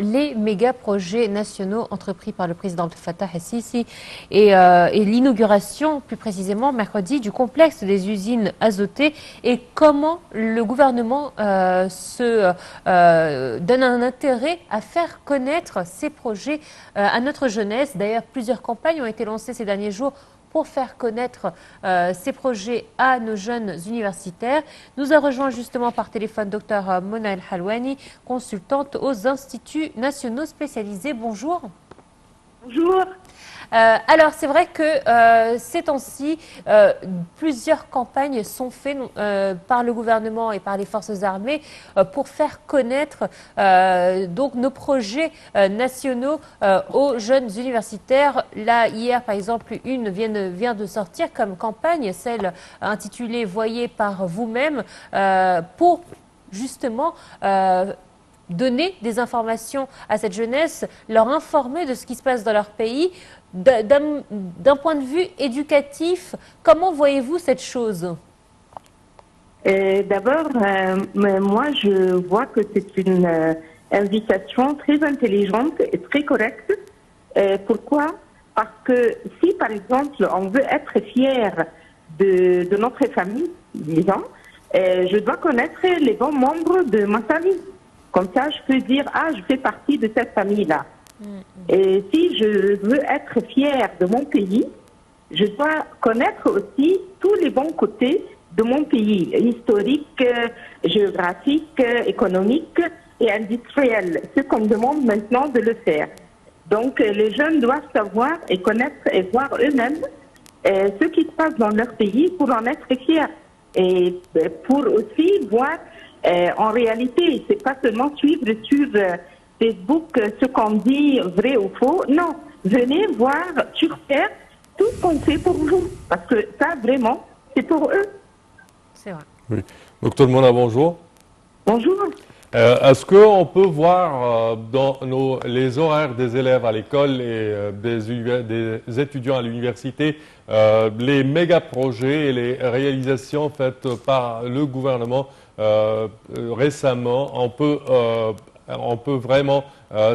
Les méga-projets nationaux entrepris par le président Abdel Fattah el-Sisi et l'inauguration, plus précisément mercredi, du complexe des usines azotées et comment le gouvernement donne un intérêt à faire connaître ces projets à notre jeunesse. D'ailleurs, plusieurs campagnes ont été lancées ces derniers jours pour faire connaître ces projets à nos jeunes universitaires. Nous a rejoint justement par téléphone Dr Mona El Halwani, consultante aux instituts nationaux spécialisés. Bonjour. Bonjour. Alors, c'est vrai que ces temps-ci, plusieurs campagnes sont faites par le gouvernement et par les forces armées pour faire connaître donc nos projets nationaux aux jeunes universitaires. Là, hier, par exemple, une vient de sortir comme campagne, celle intitulée « Voyez par vous-même » pour justement donner des informations à cette jeunesse, leur informer de ce qui se passe dans leur pays. D'un point de vue éducatif, comment voyez-vous cette chose? D'abord, moi, je vois que c'est une invitation très intelligente et très correcte. Pourquoi? Parce que si, par exemple, on veut être fier de notre famille, disons, je dois connaître les bons membres de ma famille. Comme ça, je peux dire, ah, je fais partie de cette famille-là. Et si je veux être fière de mon pays, je dois connaître aussi tous les bons côtés de mon pays, historique, géographique, économique et industriel, ce qu'on me demande maintenant de le faire. Donc, les jeunes doivent savoir et connaître et voir eux-mêmes ce qui se passe dans leur pays pour en être fiers. Et pour aussi voir en réalité, c'est pas seulement suivre sur Facebook ce qu'on dit vrai ou faux. Non, venez voir sur Terre tout ce qu'on fait pour vous. Parce que ça, vraiment, c'est pour eux. C'est vrai. Oui. Docteur Mona, bonjour. Bonjour. Est-ce qu'on peut voir dans les horaires des élèves à l'école et des étudiants à l'université les méga-projets et les réalisations faites par le gouvernement récemment? On peut vraiment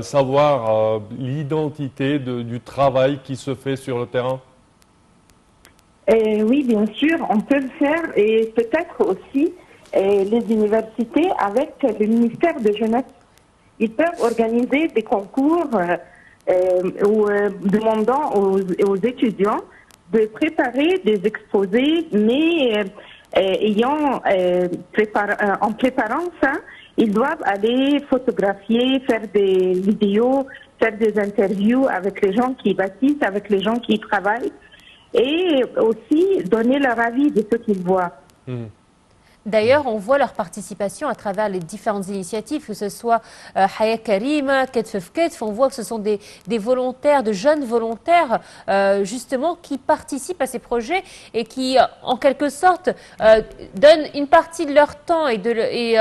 savoir l'identité du travail qui se fait sur le terrain? Oui, bien sûr, on peut le faire et peut-être aussi les universités avec le ministère de Jeunesse. Ils peuvent organiser des concours demandant aux étudiants de préparer des exposés, mais en préparant ça, ils doivent aller photographier, faire des vidéos, faire des interviews avec les gens qui bâtissent, avec les gens qui travaillent, et aussi donner leur avis de ce qu'ils voient. D'ailleurs, on voit leur participation à travers les différentes initiatives, que ce soit Haya Karima, Ketf Ketf, on voit que ce sont des volontaires, de jeunes volontaires, justement, qui participent à ces projets et qui, en quelque sorte, donnent une partie de leur temps et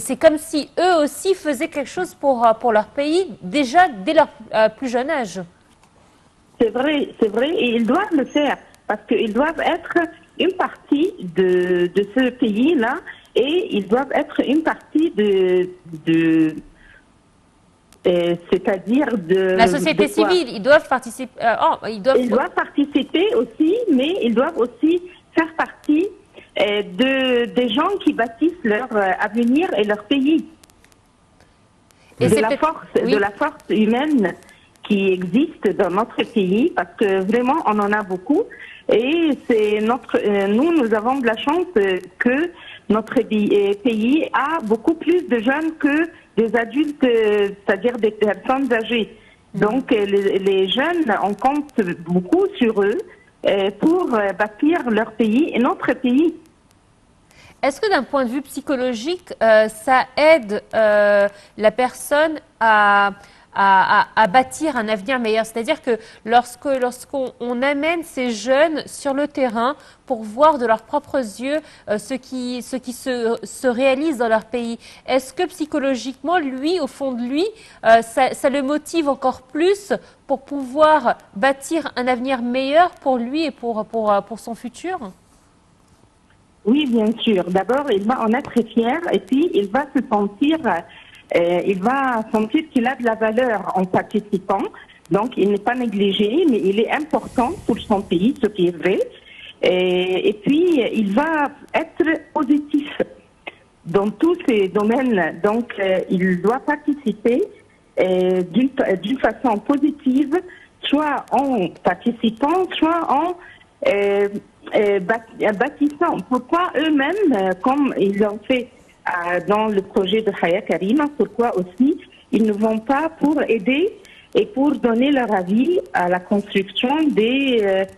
c'est comme si eux aussi faisaient quelque chose pour leur pays, déjà dès leur plus jeune âge. C'est vrai, et ils doivent le faire, parce qu'ils doivent être une partie de ce pays-là et ils doivent être une partie c'est-à-dire de la société civile. Ils doivent participer. Ils doivent participer aussi, mais ils doivent aussi faire partie des gens qui bâtissent leur avenir et leur pays. Et de la force humaine qui existe dans notre pays, parce que vraiment on en a beaucoup. Et c'est nous avons de la chance que notre pays a beaucoup plus de jeunes que des adultes, c'est-à-dire des personnes âgées. Donc les jeunes, on compte beaucoup sur eux pour bâtir leur pays et notre pays. Est-ce que d'un point de vue psychologique, ça aide la personne à bâtir un avenir meilleur? C'est-à-dire que lorsqu'on amène ces jeunes sur le terrain pour voir de leurs propres yeux ce qui se réalise dans leur pays, est-ce que psychologiquement, lui, au fond de lui, ça le motive encore plus pour pouvoir bâtir un avenir meilleur pour lui et pour son futur? Oui, bien sûr. D'abord, il va en être fier et puis il va se sentir il va sentir qu'il a de la valeur en participant. Donc, il n'est pas négligé, mais il est important pour son pays, ce qui est vrai. Et puis, il va être positif dans tous ces domaines. Donc, il doit participer d'une façon positive, soit en participant, soit en bâtissant. Pourquoi eux-mêmes, comme ils l'ont fait dans le projet de Haya Karima, pourquoi aussi ils ne vont pas pour aider et pour donner leur avis à la construction des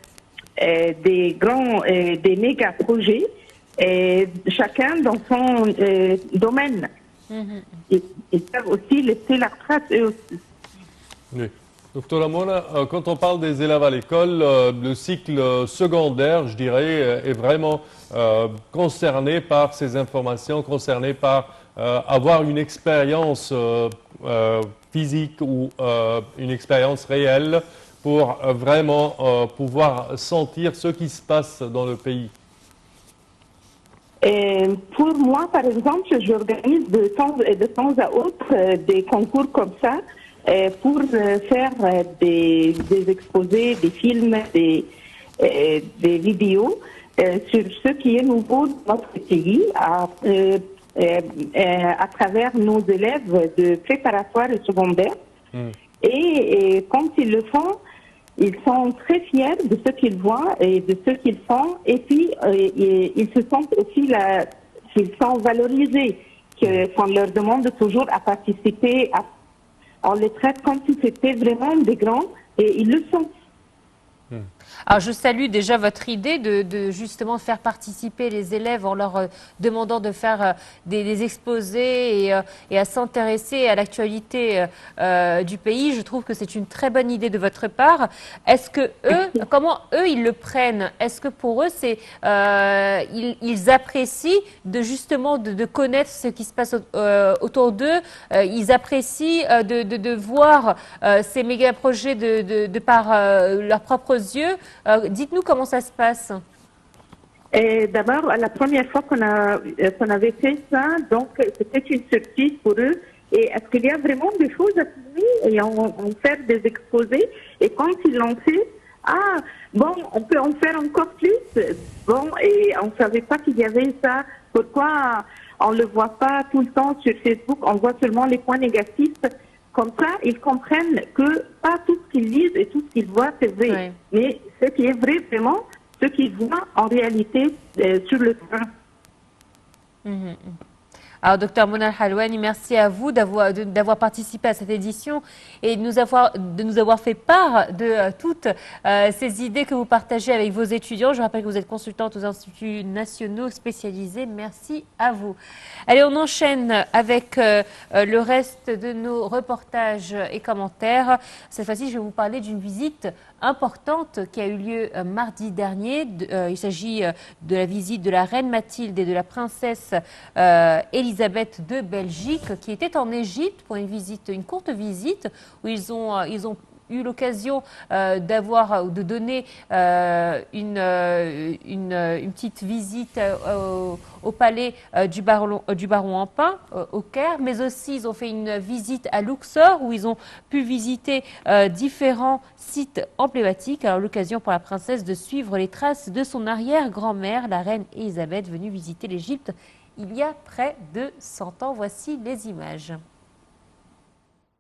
grands, des méga projets, chacun dans son domaine. Ils peuvent aussi laisser leur trace eux aussi. Oui. Docteur Amona, quand on parle des élèves à l'école, le cycle secondaire, je dirais, est vraiment concerné par ces informations, concerné par avoir une expérience physique ou une expérience réelle pour vraiment pouvoir sentir ce qui se passe dans le pays. Pour moi, par exemple, j'organise de temps à autre des concours comme ça pour faire des exposés, des films, des vidéos sur ce qui est nouveau dans notre pays à travers nos élèves de préparatoire et secondaire. Et quand ils le font, ils sont très fiers de ce qu'ils voient et de ce qu'ils font. Et puis, ils se sentent aussi qu'ils sont valorisés, qu'on leur demande toujours à participer. On les traite comme si c'était vraiment des grands et ils le sont. Alors, je salue déjà votre idée de justement faire participer les élèves en leur demandant de faire des exposés et à s'intéresser à l'actualité du pays. Je trouve que c'est une très bonne idée de votre part. Est-ce que comment eux, ils le prennent? Est-ce que pour eux, ils apprécient de connaître ce qui se passe autour d'eux? Ils apprécient de voir ces méga projets de par leurs propres yeux. Dites-nous comment ça se passe. D'abord, la première fois qu'on avait fait ça, donc c'était une surprise pour eux. Et est-ce qu'il y a vraiment des choses à filmer et on faire des exposés? Et quand ils l'ont fait, on peut en faire encore plus. Bon, et on ne savait pas qu'il y avait ça. Pourquoi on ne le voit pas tout le temps sur Facebook? On voit seulement les points négatifs. Comme ça, ils comprennent que pas tout ce qu'ils lisent et tout ce qu'ils voient, c'est vrai. Oui. Mais ce qui est vrai, vraiment, ce qu'ils voient en réalité sur le terrain. Alors, docteur Mona Al-Halwani, merci à vous d'avoir participé à cette édition et de nous avoir fait part de toutes ces idées que vous partagez avec vos étudiants. Je rappelle que vous êtes consultante aux instituts nationaux spécialisés. Merci à vous. Allez, on enchaîne avec le reste de nos reportages et commentaires. Cette fois-ci, je vais vous parler d'une visite importante qui a eu lieu mardi dernier. Il s'agit de la visite de la reine Mathilde et de la princesse Elisabeth de Belgique qui étaient en Égypte pour une courte visite où ils ont eu l'occasion de donner une petite visite au palais du baron Empin au Caire, mais aussi ils ont fait une visite à Luxor où ils ont pu visiter différents sites emblématiques. Alors l'occasion pour la princesse de suivre les traces de son arrière-grand-mère, la reine Elisabeth, venue visiter l'Égypte il y a près de 100 ans. Voici les images.